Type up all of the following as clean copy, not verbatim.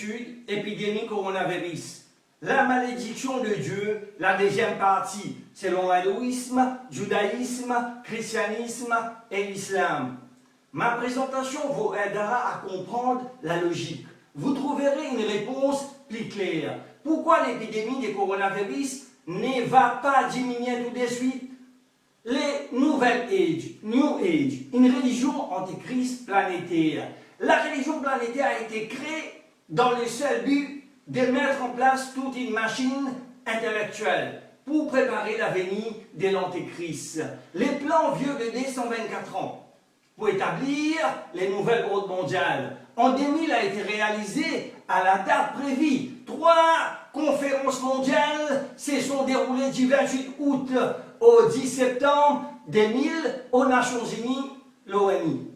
étude, épidémie coronavirus. La malédiction de Dieu, la deuxième partie, selon l'hindouisme, judaïsme, christianisme et l'islam. Ma présentation vous aidera à comprendre la logique. Vous trouverez une réponse plus claire. Pourquoi l'épidémie de coronavirus ne va pas diminuer tout de suite? Les Nouvelle Age, New Age, une religion antéchrist planétaire. La religion planétaire a été créée dans le seul but de mettre en place toute une machine intellectuelle pour préparer l'avenir de l'antéchrist. Les plans vieux de 224 ans pour établir les nouvelles ordres mondiales. En 2000 a été réalisé à la date prévue. 3 conférences mondiales se sont déroulées du 28 août au 10 septembre 2000 aux Nations Unies, l'ONU.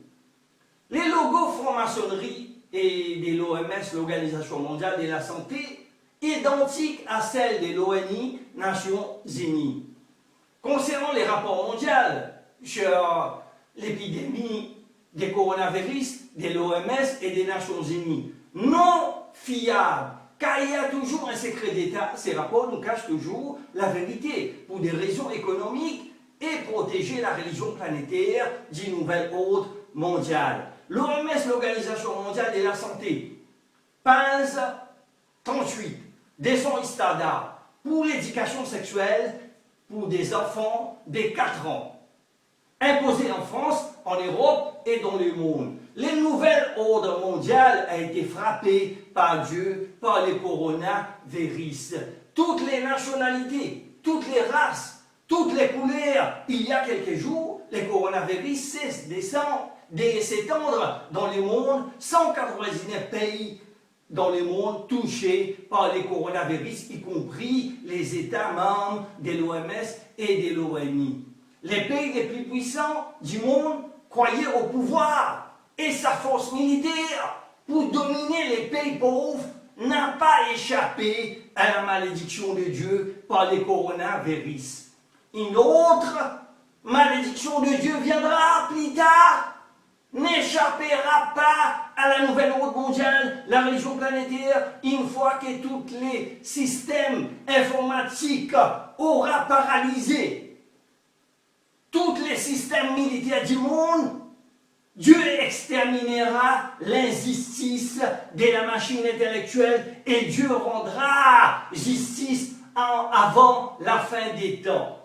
Les logos franc-maçonnerie et de l'OMS, l'Organisation mondiale de la santé, identiques à celles de l'ONU, Nations Unies. Concernant les rapports mondiaux sur l'épidémie des coronavirus, de l'OMS et des Nations Unies, non fiables, car il y a toujours un secret d'État. Ces rapports nous cachent toujours la vérité pour des raisons économiques et protéger la religion planétaire du nouvel ordre mondial. L'OMS, l'Organisation mondiale de la santé, pèse 38 des standards pour l'éducation sexuelle pour des enfants de 4 ans, imposés en France, en Europe et dans le monde. Le nouvel ordre mondial a été frappé par Dieu, par le coronavirus. Toutes les nationalités, toutes les races, toutes les couleurs, il y a quelques jours, le coronavirus cesse de s'étendre dans le monde, 199 pays dans le monde touchés par le coronavirus, y compris les États membres de l'OMS et de l'ONU. Les pays les plus puissants du monde croyaient au pouvoir et sa force militaire pour dominer les pays pauvres n'a pas échappé à la malédiction de Dieu par le coronavirus. Une autre malédiction de Dieu viendra plus tard, n'échappera pas à la nouvelle ordre mondiale, la religion planétaire, une fois que tous les systèmes informatiques auront paralysé tous les systèmes militaires du monde. Dieu exterminera l'injustice de la machine intellectuelle et Dieu rendra justice avant la fin des temps.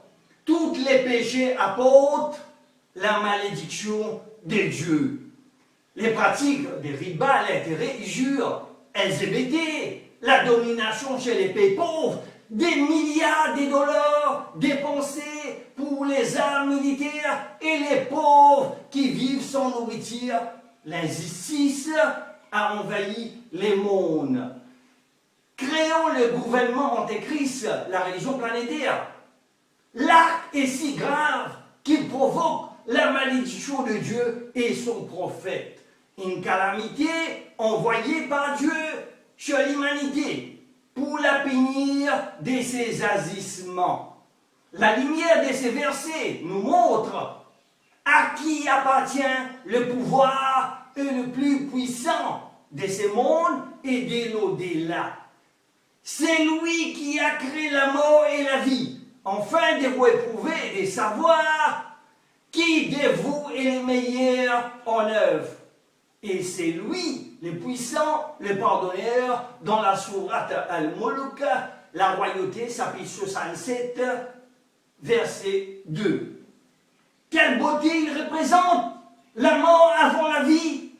Tous les péchés apportent la malédiction de Dieu. Les pratiques des riba, l'intérêt, jure, LGBT, la domination chez les pays pauvres, des milliards de dollars dépensés pour les armes militaires et les pauvres qui vivent sans nourriture. L'injustice a envahi les mondes. Créons le gouvernement antéchrist, la religion planétaire. L'acte est si grave qu'il provoque la malédiction de Dieu et son prophète. Une calamité envoyée par Dieu sur l'humanité pour la punir de ses agissements. La lumière de ces versets nous montre à qui appartient le pouvoir et le plus puissant de ce monde et de l'au-delà. C'est lui qui a créé la mort et la vie, afin de vous éprouver et de savoir qui de vous est le meilleur en œuvre. Et c'est lui, le puissant, le pardonneur, dans la sourate Al-Mulk, la royauté, chapitre 67, verset 2. Quelle beauté il représente, la mort avant la vie,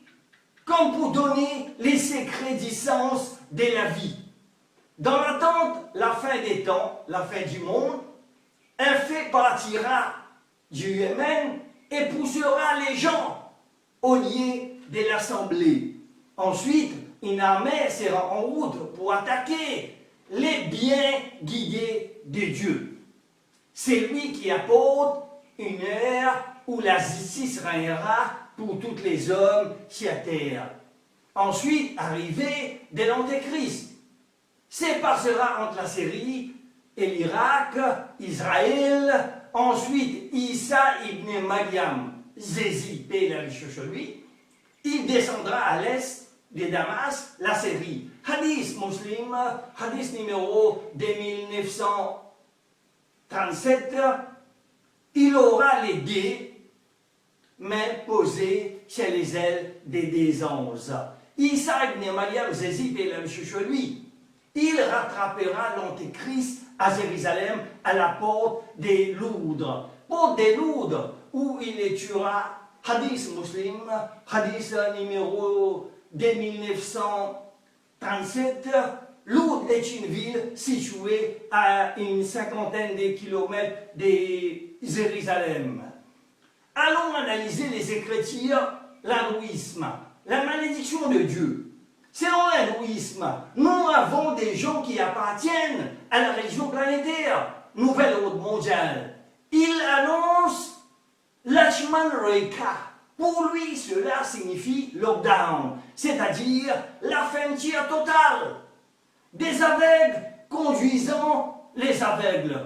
comme pour donner les secrets du sens de la vie. Dans l'attente, la fin des temps, la fin du monde, un fait partira du Yémen et poussera les gens au lieu de l'assemblée. Ensuite, une armée sera en route pour attaquer les biens guidés de Dieu. C'est lui qui apporte une ère où la justice régnera pour tous les hommes sur terre. Ensuite, arrivée de l'Antéchrist, se passera entre la Syrie et l'Irak, Israël. Ensuite, Isa ibn Maryam, Jésus, paix la richesse sur lui, il descendra à l'est de Damas, la Syrie. Hadith muslim, hadith numéro 2937, il aura les deux mains posées sur les ailes des deux anges. Isa ibn Maryam Zézib et le chez lui. Il rattrapera l'antéchrist à Jérusalem à la porte des Loudres. Porte des Loudres où il les tuera. Hadith muslim, hadith numéro 2937. Lourdes est une ville située à une cinquantaine de kilomètres de Jérusalem. Allons analyser les Écritures, l'hindouisme, la malédiction de Dieu. Selon l'hindouisme, nous avons des gens qui appartiennent à la religion planétaire, Nouvelle Ordre mondiale. Il annonce Lakshman Rekha. Pour lui, cela signifie lockdown, c'est-à-dire la fermeture totale. Des aveugles conduisant les aveugles.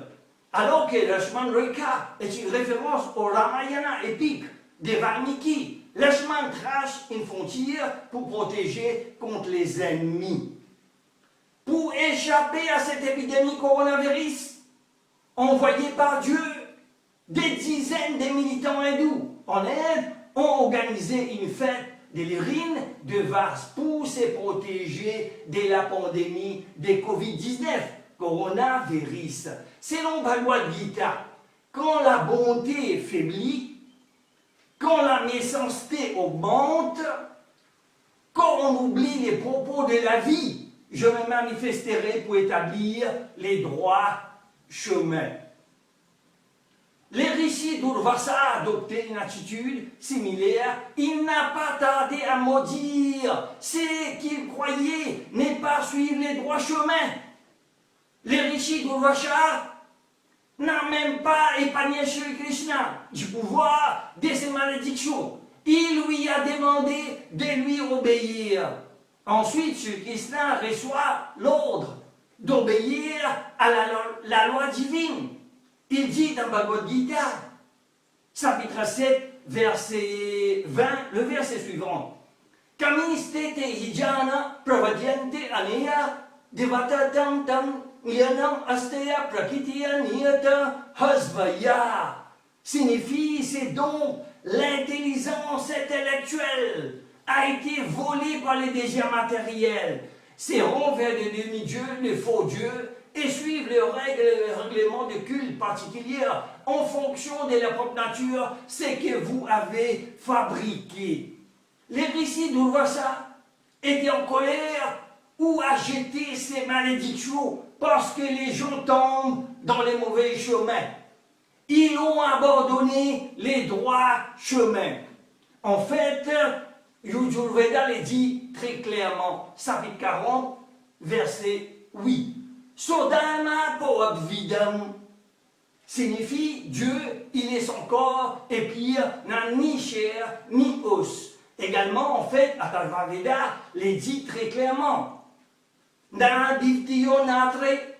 Alors que Lakshman Rekha est une référence au Ramayana épique des Valmiki. Lakshman trace une frontière pour protéger contre les ennemis. Pour échapper à cette épidémie coronavirus, envoyée par Dieu, des dizaines de militants hindous en Inde ont organisé une fête de l'urine de vase pour se protéger de la pandémie de Covid-19, coronavirus. Selon Bhagavad Gita, quand la bonté faiblit, quand la méchanceté augmente, quand on oublie les propos de la vie, je me manifesterai pour établir les droits chemins. Les rishis d'Urvasa a adopté une attitude similaire. Il n'a pas tardé à maudire ceux qui croyaient ne pas suivre les droits chemins. Les rishis d'Urvasa n'a même pas épargné Shri Krishna du pouvoir de ses malédictions. Il lui a demandé de lui obéir. Ensuite, Shri Krishna reçoit l'ordre d'obéir à la loi divine. Il dit dans Bhagavad Gita, chapitre 7, verset 20, le verset suivant. Kamistete hijana pravadyante aneya devatatam tam nyanam asteya prakitya niyata hasvaya. Signifie, c'est donc l'intelligence intellectuelle a été volée par les désirs matériels. C'est renvers de demi-dieux, de faux dieux, et suivre les règles et les règlements de culte particuliers en fonction de la propre nature, c'est que vous avez fabriqué. Les rishis d'Urvasa étaient en colère ou à jeter ces malédictions parce que les gens tombent dans les mauvais chemins. Ils ont abandonné les droits chemins. En fait, Yajurveda le dit très clairement, chapitre 40, verset 8. Sodama Poabvidam signifie Dieu, il est son corps, et pire, n'a ni chair ni os. Également, en fait, Atharva Veda les dit très clairement. Na divtiyo natre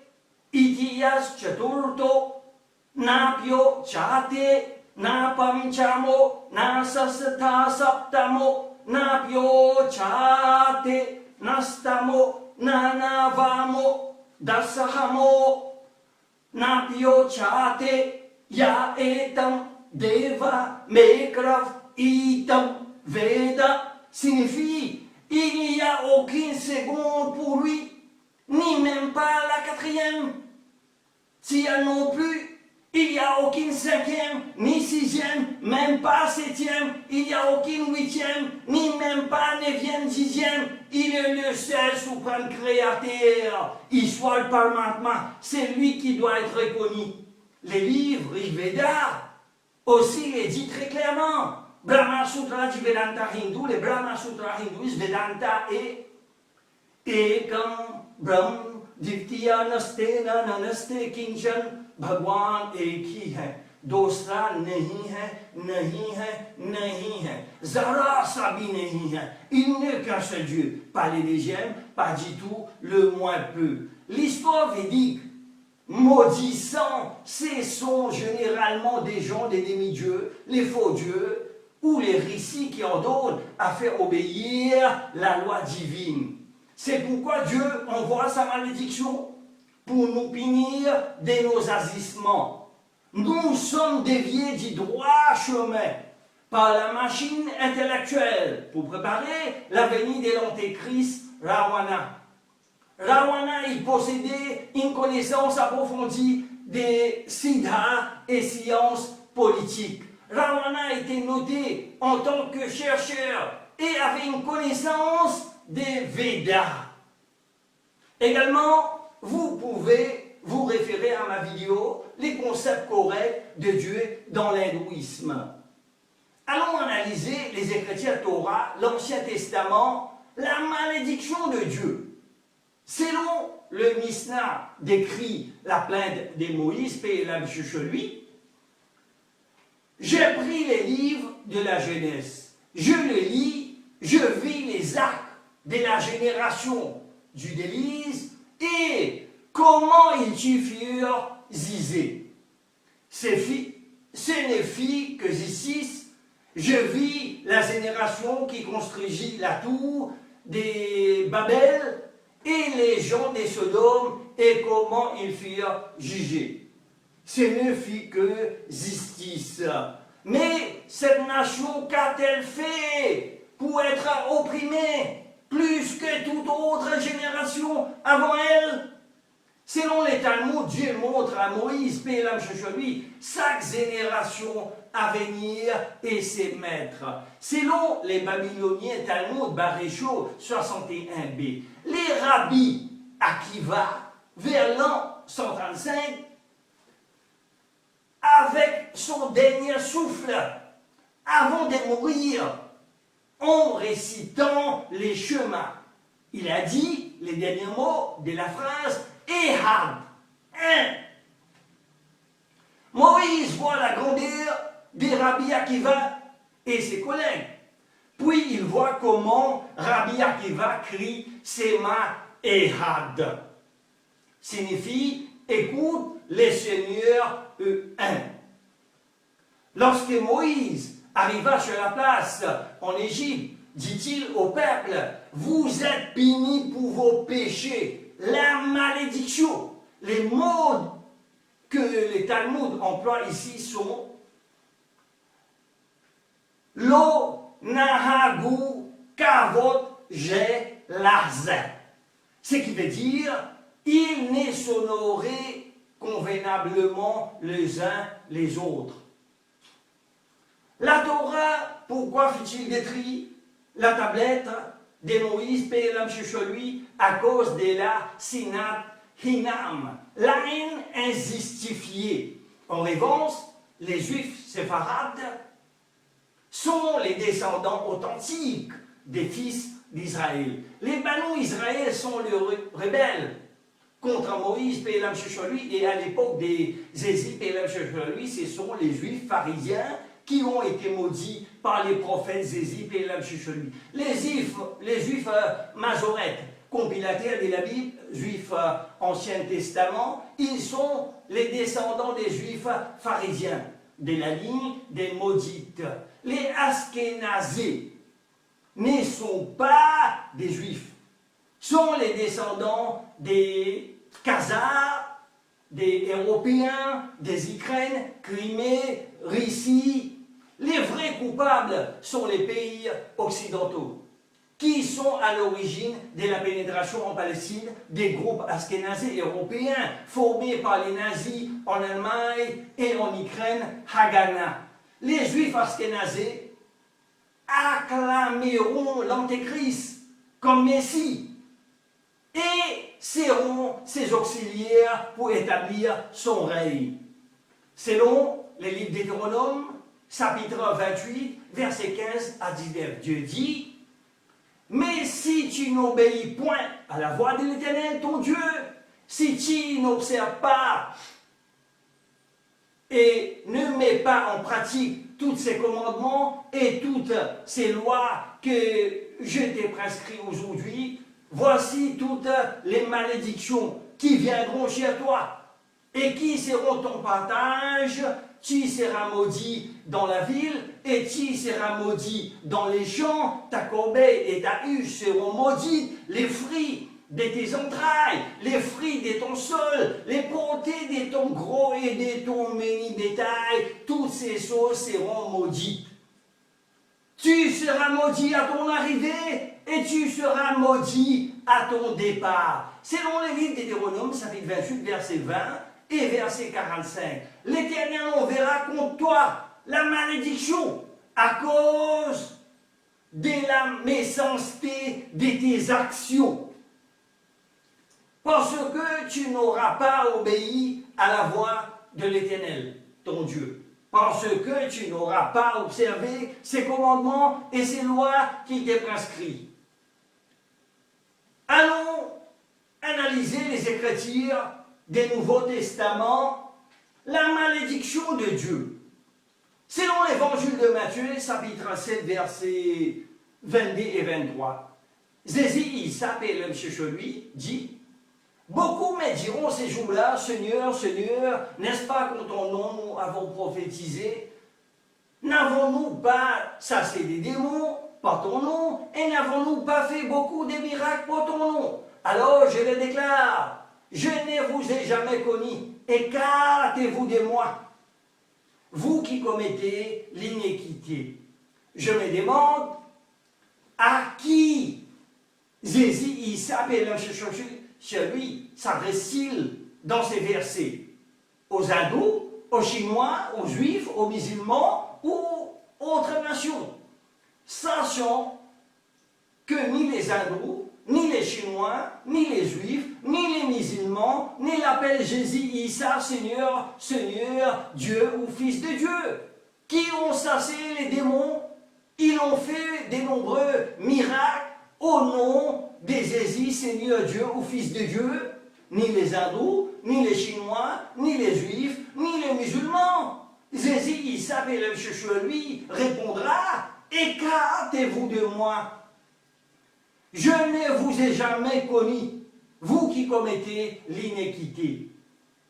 itiyas chaturto napyo chate na panchamo na sasata saptamo napyo chate nastamo na navamo Dasahamo napyo chate ya etam deva mekrav itam veda signifie il n'y a aucune seconde pour lui, ni même pas la quatrième. S'il y a non plus, il n'y a aucune cinquième, ni sixième, même pas septième, il n'y a aucune huitième, ni même pas neuvième, dixième. Il est le seul suprême créateur. Il soit le Paramatma, c'est lui qui doit être reconnu. Les livres Rigveda aussi les dit très clairement. Brahma Sutra du Vedanta hindou, les Brahma Sutra hindouistes, Vedanta est Ekam Brahm Divtiya Naste Nanaste Kinchan Bhagwan एक ही है, दूसरा नहीं है, नहीं है, नहीं है, zara सा भी नहीं है. Il n'est qu'un seul Dieu, pas les deuxièmes, pas du tout, le moins peu. L'histoire védique maudissant, ce sont généralement des gens, des demi-dieux, les faux dieux, ou les rishis qui ordonnent à faire obéir la loi divine. C'est pourquoi Dieu envoie sa malédiction pour nous punir de nos agissements. Nous sommes déviés du droit chemin par la machine intellectuelle pour préparer la venue de l'antéchrist Rawana. Rawana, il possédait une connaissance approfondie des siddhas et sciences politiques. Rawana était noté en tant que chercheur et avait une connaissance des Védas. Également, vous pouvez vous référer à ma vidéo « Les concepts corrects de Dieu dans l'hindouisme ». Allons analyser les Écritures Torah, l'Ancien Testament, la malédiction de Dieu. Selon le Mishnah décrit la plainte de Moïse, paix et l'âme sur lui, j'ai pris les livres de la Genèse, je le lis, je vis les actes de la génération du délice et comment ils furent zizés. Ce ne fit que ici, je vis la génération qui construisit la tour de Babel et les gens des Sodome et comment ils furent jugés. Ce ne fit que justice. Mais cette nation qu'a-t-elle fait pour être opprimée plus que toute autre génération avant elle? Selon les Talmuds, Dieu montre à Moïse, paix et l'âme sur lui, chaque génération à venir et ses maîtres. Selon les Babyloniens, Talmud Barécho 61b, les rabbis Akiva, vers l'an 135, avec son dernier souffle, avant de mourir, en récitant les chemins, il a dit les derniers mots de la phrase Ehad, un. Moïse voit la grandeur des rabbis Akiva et ses collègues. Puis il voit comment Rabbi Akiva crie Sema Ehad. Signifie écoute les seigneurs un. Lorsque Moïse arriva sur la place en Égypte, dit-il au peuple, vous êtes punis pour vos péchés, la malédiction. Les mots que les Talmuds emploient ici sont Lo nahagu kavot je laze. Ce qui veut dire ils ne s'honoraient convenablement les uns les autres. La Torah, pourquoi fut-il détruit? La tablette de Moïse, paix et l'âme sur lui, à cause de la sinat hinam, la haine injustifiée. En revanche, les Juifs séfarades sont les descendants authentiques des fils d'Israël. Les Banu Israël sont les rebelles contre Moïse, paix et l'âme sur lui, et à l'époque des Zézi, paix et l'âme sur lui, ce sont les Juifs pharisiens qui ont été maudits par les prophètes Zézi, paix et l'âme sur lui. Les Juifs majorettes, compilateurs de la Bible, Juifs Ancien Testament, ils sont les descendants des Juifs pharisiens, de la ligne des maudites. Les Askénazés ne sont pas des Juifs, sont les descendants des Khazars, des Européens, des Ukraines, Crimée, Russie. Les vrais coupables sont les pays occidentaux, qui sont à l'origine de la pénétration en Palestine des groupes askénazés européens formés par les nazis en Allemagne et en Ukraine, Haganah. Les juifs askénazés acclameront l'antéchrist comme Messie et seront ses auxiliaires pour établir son règne. Selon les livres d'Hétéronome, chapitre 28, versets 15 à 19, Dieu dit « Mais si tu n'obéis point à la voix de l'Éternel, ton Dieu, si tu n'observes pas et ne mets pas en pratique tous ces commandements et toutes ces lois que je t'ai prescrites aujourd'hui, voici toutes les malédictions qui viendront chez toi et qui seront ton partage tu seras maudit dans la ville et tu seras maudit dans les champs. Ta corbeille et ta huche seront maudites, les fruits de tes entrailles, les fruits de ton sol, les portées de ton gros et de ton menu bétail, toutes ces choses seront maudites. Tu seras maudit à ton arrivée et tu seras maudit à ton départ. Selon les livres de Deutéronome, chapitre 28, verset 20 et verset 45. L'Éternel enverra contre toi la malédiction à cause de la méchanceté de tes actions. Parce que tu n'auras pas obéi à la voix de l'Éternel, ton Dieu. Parce que tu n'auras pas observé ses commandements et ses lois qu'il t'est prescrit. Allons analyser les Écritures des Nouveaux Testaments, la malédiction de Dieu. Selon l'évangile de Matthieu, chapitre 7, versets 22 et 23, Jésus, il s'appelle chez lui, dit, beaucoup me diront ces jours-là, Seigneur, Seigneur, n'est-ce pas qu'en ton nom nous avons prophétisé? N'avons-nous pas chassé des démons par ton nom? Et n'avons-nous pas fait beaucoup de miracles pour ton nom? Alors je le déclare, je ne vous ai jamais connu, écartez-vous de moi, vous qui commettez l'iniquité. Je me demande, à qui Jésus, il s'appelle chez lui, s'adresse-t-il dans ces versets? Aux hindous, aux chinois, aux juifs, aux musulmans ou autres nations? Sachant que ni les hindous, ni les chinois, ni les juifs, ni les musulmans, ni l'appellent Jésus, Issa, Seigneur, Seigneur, Dieu ou Fils de Dieu, qui ont chassé les démons, ils ont fait de nombreux miracles au nom de Jésus, Seigneur Dieu ou Fils de Dieu, ni les hindous, ni les chinois, ni les juifs, ni les musulmans. Jésus, il s'appelle chez lui, répondra, écartez-vous de moi. Je ne vous ai jamais connu, vous qui commettez l'iniquité.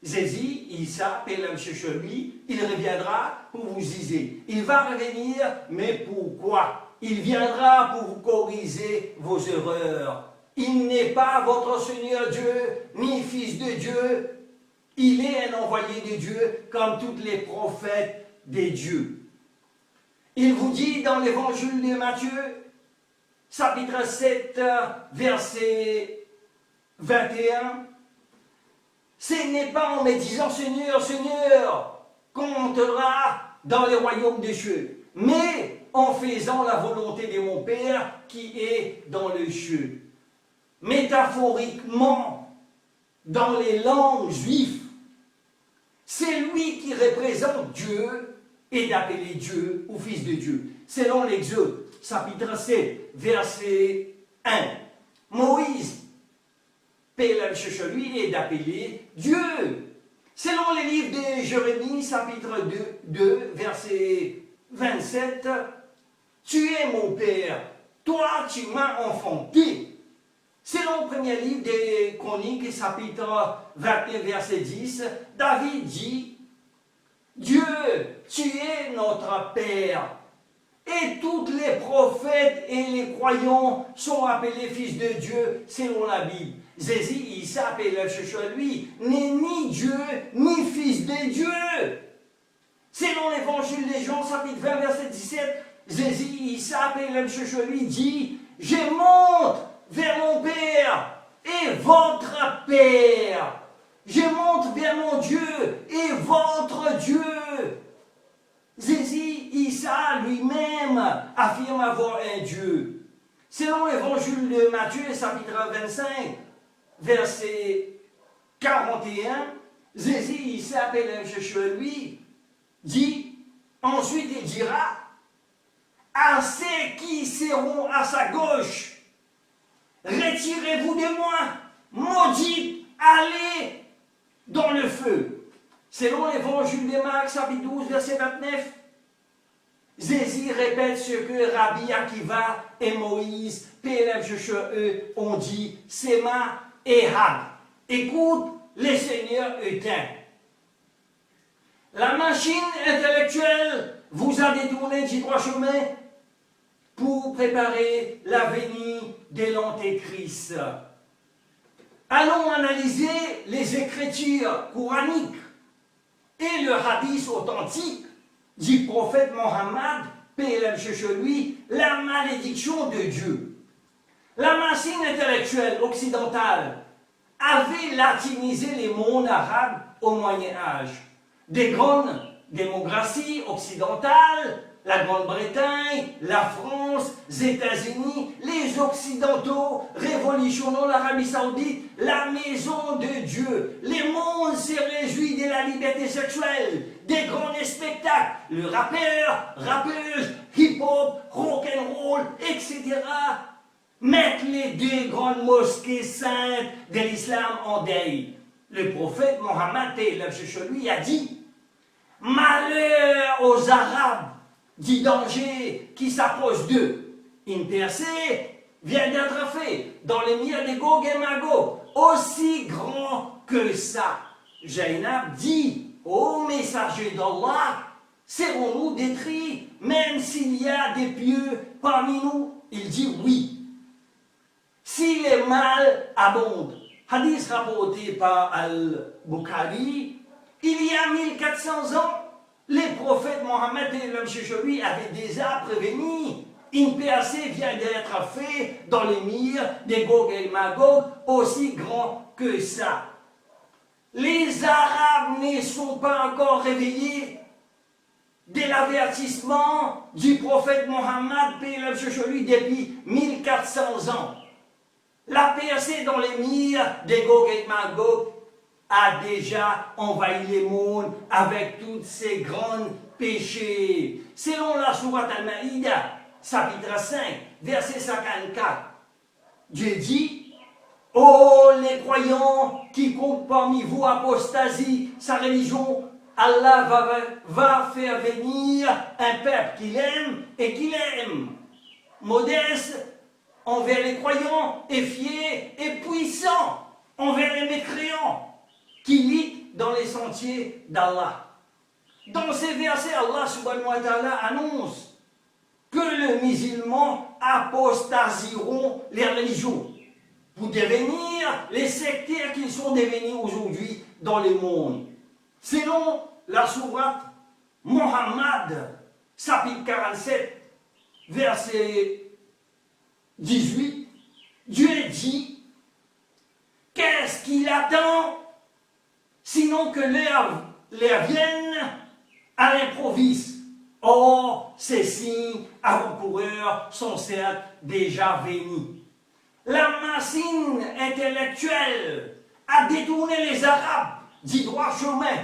Jésus, il s'appelle chez lui, il reviendra pour vous juger. Il va revenir, mais pourquoi? Il viendra pour vous corriger vos erreurs. Il n'est pas votre Seigneur Dieu, ni Fils de Dieu. Il est un envoyé de Dieu, comme tous les prophètes des dieux. Il vous dit dans l'évangile de Matthieu, chapitre 7, verset 21, ce n'est pas en me disant Seigneur, Seigneur, qu'on entrera dans les royaumes des cieux, mais en faisant la volonté de mon Père qui est dans les cieux. Métaphoriquement, dans les langues juives, c'est lui qui représente Dieu et d'appeler Dieu ou Fils de Dieu. Selon l'Exode, chapitre 7, verset 1, Moïse pèle chez lui et d'appeler Dieu. Selon les livres de Jérémie, chapitre 2, verset 27, tu es mon Père, toi tu m'as enfanté. Selon le premier livre des Chroniques, chapitre 21, verset 10, David dit, Dieu, tu es notre Père. Et tous les prophètes et les croyants sont appelés fils de Dieu selon la Bible. Jésus, il s'appelle chez lui, n'est ni Dieu, ni fils de Dieu. Selon l'évangile de Jean, chapitre 20, verset 17, Jésus, il s'appelle chez lui, dit, je monte vers mon Père et votre Père. Je monte vers mon Dieu et votre Dieu. Jésus, Issa lui-même affirme avoir un Dieu. Selon l'évangile de Matthieu, chapitre 25, verset 41, Jésus, il s'appelle chez lui, dit, ensuite il dira, à ceux qui seront à sa gauche, retirez-vous de moi, maudits, allez dans le feu. Selon l'évangile de Marc, chapitre 12, verset 29, Jésus répète ce que Rabbi Akiva et Moïse, chez eux, ont dit, Sema et Had. Écoute, le Seigneur est un. La machine intellectuelle vous a détourné du droit chemin pour préparer la venue de l'Antéchrist. Allons analyser les écritures coraniques et le hadith authentique du prophète Mohammed, paix et paix sur lui, la malédiction de Dieu. La machine intellectuelle occidentale avait latinisé les mondes arabes au Moyen-Âge. Des grandes démocraties occidentales, la Grande-Bretagne, la France, les États-Unis, les Occidentaux révolutionnant l'Arabie Saoudite, la maison de Dieu. Les mondes se réjouissent de la liberté sexuelle, des grands spectacles, le rappeur, rappeuse, hip-hop, rock'n'roll, etc. Mettent les deux grandes mosquées saintes de l'islam en deuil. Le prophète Mohammed, lui, a dit « Malheur aux Arabes du danger qui s'approche d'eux. Une percée vient d'être faite dans les murs de Gog et Magog, aussi grand que ça. » Zainab dit « Ô messager d'Allah, serons-nous détruits même s'il y a des pieux parmi nous ?» Il dit « Oui. » Si les mal abondent, hadith rapporté par Al-Bukhari, il y a 1400 ans, les prophètes Mohammed et l'homme chez lui avaient déjà prévenu. Une percée vient d'être faite dans les murs des Gog et Magog, aussi grand que ça. Les Arabes ne sont pas encore réveillés de l'avertissement du prophète Mohammed et l'homme chez lui depuis 1400 ans. La percée dans les murs des Gog et Magog a déjà envahi les mondes avec tous ces grands péchés. Selon la sourate Al-Maïda, chapitre 5, verset 54, Dieu dit « Ô les croyants qui comptent parmi vous apostasie sa religion, Allah va faire venir un peuple qu'il aime et qu'il aime, modeste envers les croyants et fier et puissant envers les mécréants, qui lit dans les sentiers d'Allah. » Dans ces versets, Allah subhanahu wa ta'ala annonce que les musulmans apostasieront les religions pour devenir les sectaires qu'ils sont devenus aujourd'hui dans le monde. Selon la sourate Muhammad, chapitre 47, verset 18, Dieu dit « Qu'est-ce qu'il attend sinon que l'heure vienne à l'improviste? Or, ces signes avant-coureurs sont certes déjà venus. » La machine intellectuelle a détourné les Arabes du droit chemin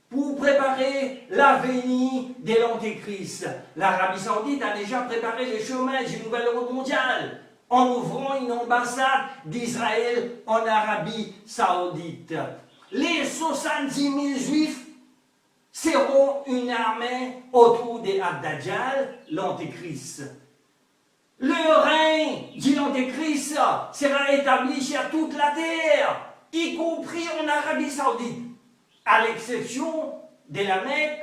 pour préparer la venue de l'Antéchrist. L'Arabie Saoudite a déjà préparé le chemin du nouvel ordre mondial en ouvrant une ambassade d'Israël en Arabie Saoudite. Les 70 000 Juifs seront une armée autour de Ad-Dajjal, l'Antéchrist. Le règne de l'Antéchrist sera établi sur toute la terre, y compris en Arabie Saoudite, à l'exception de la Mecque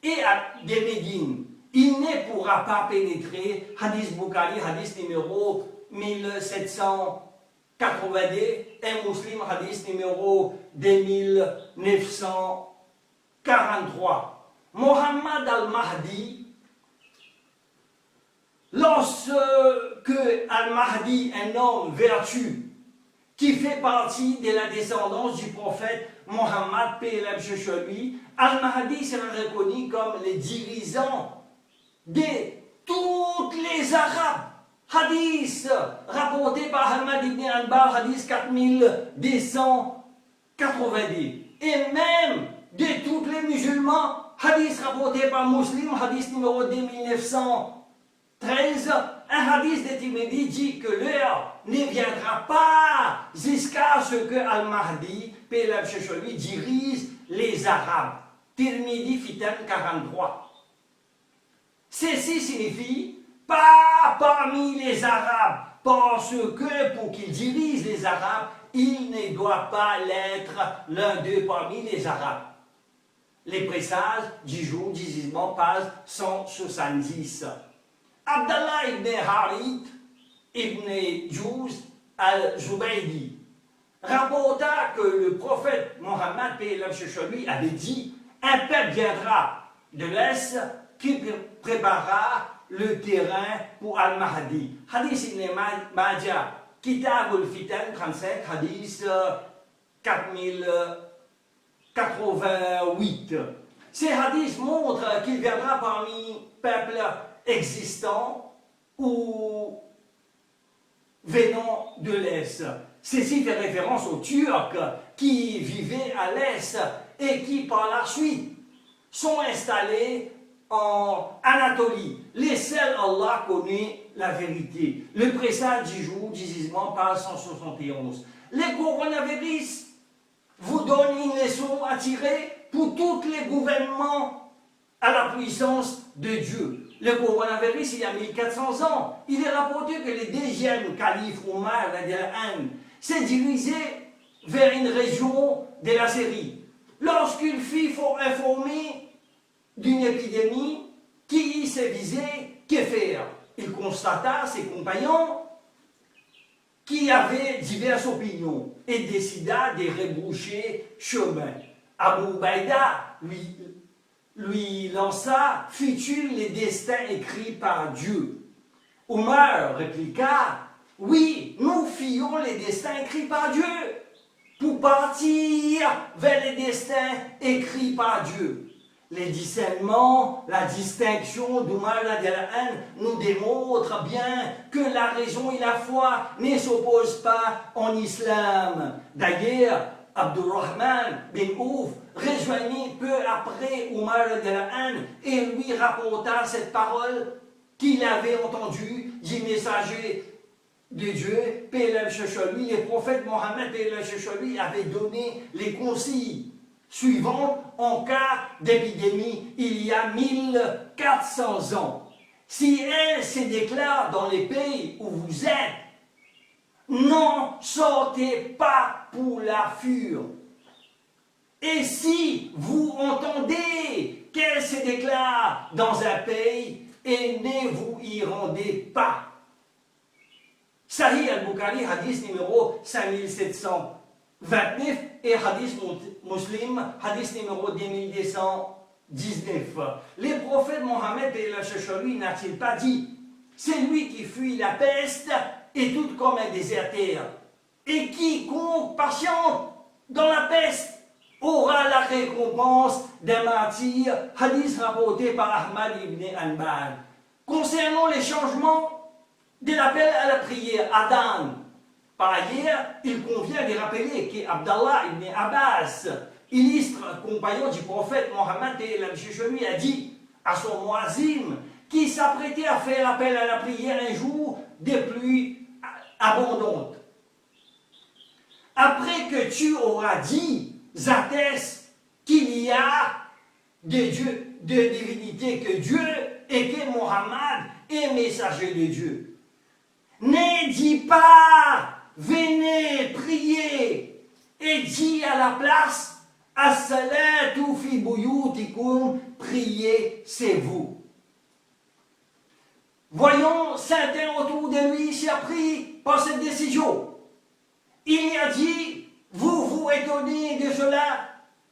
et de Médine. Il ne pourra pas pénétrer, hadith Bukhari, hadith numéro 1782, et Muslim, hadith numéro 2943. Mohammed al-Mahdi, lorsque al-Mahdi, un homme vertu, qui fait partie de la descendance du prophète Mohammed, paix et paix sur lui, al-Mahdi sera reconnu comme le dirigeant de tous les Arabes. Hadith rapporté par Ahmad ibn Hanbal, hadith 4290. Et même de tous les musulmans, hadith rapporté par Muslim, hadith numéro 2913, un hadith de Tirmidhi dit que l'heure ne viendra pas jusqu'à ce que Al-Mahdi, paix et paix sur lui, dirige les Arabes. Tirmidhi Fitan 43. Ceci signifie pas parmi les Arabes, parce que pour qu'il dirige les Arabes, il ne doit pas l'être l'un d'eux parmi les Arabes. les présages du jour du jugement, page 170. Abdallah ibn Harith ibn Juz al-Zubaydi rapporta que le prophète Mohammed, paix et l'homme chez lui, avait dit: un peuple viendra de l'Est qui préparera le terrain pour Al-Mahdi. Hadith ibn Majah, Kitab al-Fitan 35, hadith 4088. Ces hadiths montrent qu'il viendra parmi peuples existants ou venant de l'Est. Ceci fait référence aux Turcs qui vivaient à l'Est et qui, par la suite, sont installés en Anatolie. Les seuls Allah connaît la vérité. Le présage du jour du jugement, page 171. Les coronavirus vous donnent une leçon à tirer pour tous les gouvernements à la puissance de Dieu. Le coronavirus, il y a 1400 ans, il est rapporté que le deuxième calife Omar s'est dirigé vers une région de la Syrie. Lorsqu'il fut informé d'une épidémie qui y sévissait, que faire? Il constata ses compagnons qui avaient diverses opinions et décida de rebroucher chemin. Abu Ubaïda lui lança: fut-il les destins écrits par Dieu? Omar répliqua: oui, nous fuyons les destins écrits par Dieu pour partir vers les destins écrits par Dieu. Les discernements, la distinction d'Omar nous démontre bien que la raison et la foi ne s'opposent pas en islam. D'ailleurs, Abdurrahman bin Ouf rejoignit peu après Omar et lui rapporta cette parole qu'il avait entendue du messager de Dieu, paix et chez lui. Le prophète Mohammed, paix et chez lui, avait donné les consignes suivantes en cas d'épidémie il y a 1400 ans. Si elle se déclare dans les pays où vous êtes, n'en sortez pas pour la fuir. Et si vous entendez qu'elle se déclare dans un pays, et ne vous y rendez pas. Sahih al-Bukhari, hadith numéro 5729 et hadith muslim, hadith numéro 2219. Les prophètes Mohammed et la lui n'a-t-il pas dit: c'est lui qui fuit la peste et tout comme un déserteur, et quiconque patiente dans la peste aura la récompense d'un martyr. Hadith rapporté par Ahmad ibn Hanbal. Concernant les changements de l'appel à la prière, Adhan. Par ailleurs, il convient de rappeler qu'Abdallah ibn Abbas, illustre compagnon du prophète Mohammed et lui, a dit à son muazzin qui s'apprêtait à faire appel à la prière un jour des pluies abondantes: après que tu auras dit, j'atteste qu'il y a de divinité que Dieu et que Mohammed est messager de Dieu. Ne dis pas venez prier, et dis à la place as-salatu fi buyutikum, priez c'est vous. Voyons certains autour de lui surpris par cette décision. Il a dit: vous vous étonnez de cela,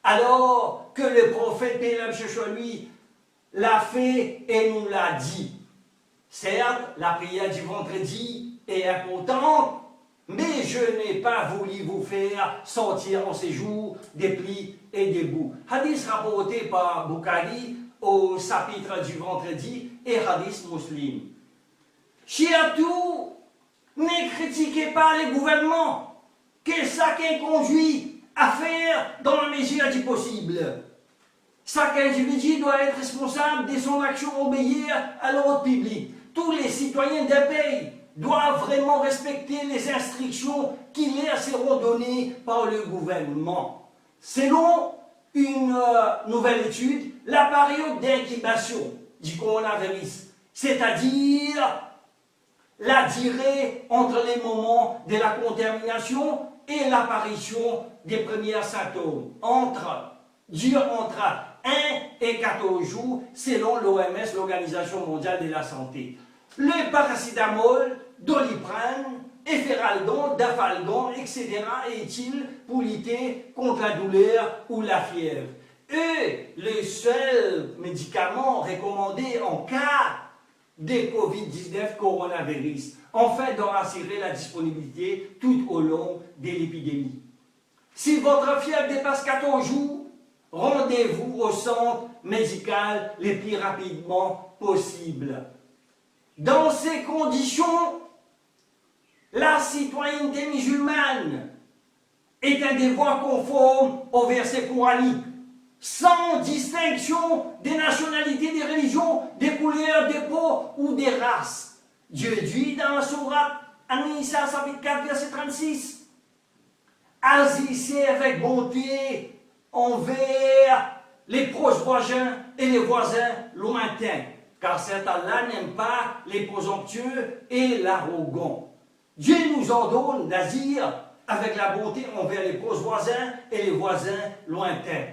alors que le prophète Pélam lui l'a fait et nous l'a dit. Certes, la prière du vendredi est importante, mais je n'ai pas voulu vous faire sortir en séjour des plis et des bouts. Hadith rapporté par Bukhari au chapitre du vendredi et hadith muslim. Surtout, ne critiquez pas les gouvernements que chacun conduit à faire dans la mesure du possible. Chaque individu doit être responsable de son action, obéir à l'ordre public. Tous les citoyens d'un pays doivent vraiment respecter les instructions qui leur seront données par le gouvernement. Selon une nouvelle étude, la période d'incubation du coronavirus, c'est-à-dire la durée entre les moments de la contamination et l'apparition des premiers symptômes, dure entre 1 et 14 jours selon l'OMS, l'Organisation mondiale de la santé. Le paracétamol, Doliprane, Efferalgan, Dafalgan, etc. est utile pour lutter contre la douleur ou la fièvre. Et le seul médicament recommandé en cas de Covid-19 coronavirus, afin d'en assurer la disponibilité tout au long de l'épidémie. Si votre fièvre dépasse 14 jours, rendez-vous au centre médical le plus rapidement possible. Dans ces conditions, la citoyenneté musulmane est un devoir conforme au verset coranique, sans distinction des nationalités, des religions, des couleurs, des peaux ou des races. Dieu dit dans la sourate An-Nisa, chapitre 4, verset 36, agissez avec bonté envers les proches voisins et les voisins lointains, car cet Allah n'aime pas les présomptueux et l'arrogant. Dieu nous ordonne d'agir avec la bonté envers les proches voisins et les voisins lointains.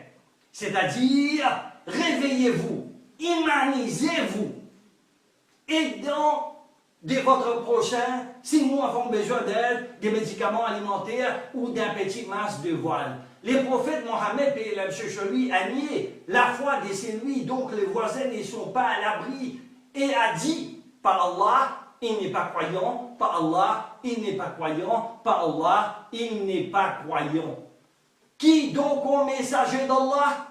C'est-à-dire, réveillez-vous, humanisez-vous, aidant de votre prochain si nous avons besoin d'aide, des médicaments alimentaires ou d'un petit masque de voile. Le prophète Mohammed, paix et la chez lui, a nié la foi de celui dont les voisins ne sont pas à l'abri et a dit, par Allah, il n'est pas croyant, par Allah, il n'est pas croyant, par Allah, il n'est pas croyant. Qui donc est messager d'Allah?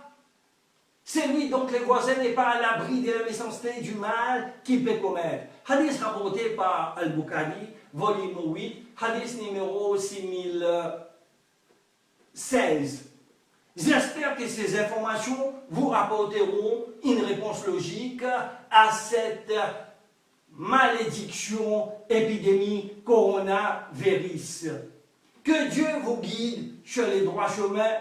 C'est lui dont les voisins n'est pas à l'abri de la méchanceté du mal qu'il peut commettre. Hadith rapporté par Al-Bukhari, volume 8, hadith numéro 6016. J'espère que ces informations vous rapporteront une réponse logique à cette malédiction, épidémie, coronavirus. Que Dieu vous guide sur les droits chemins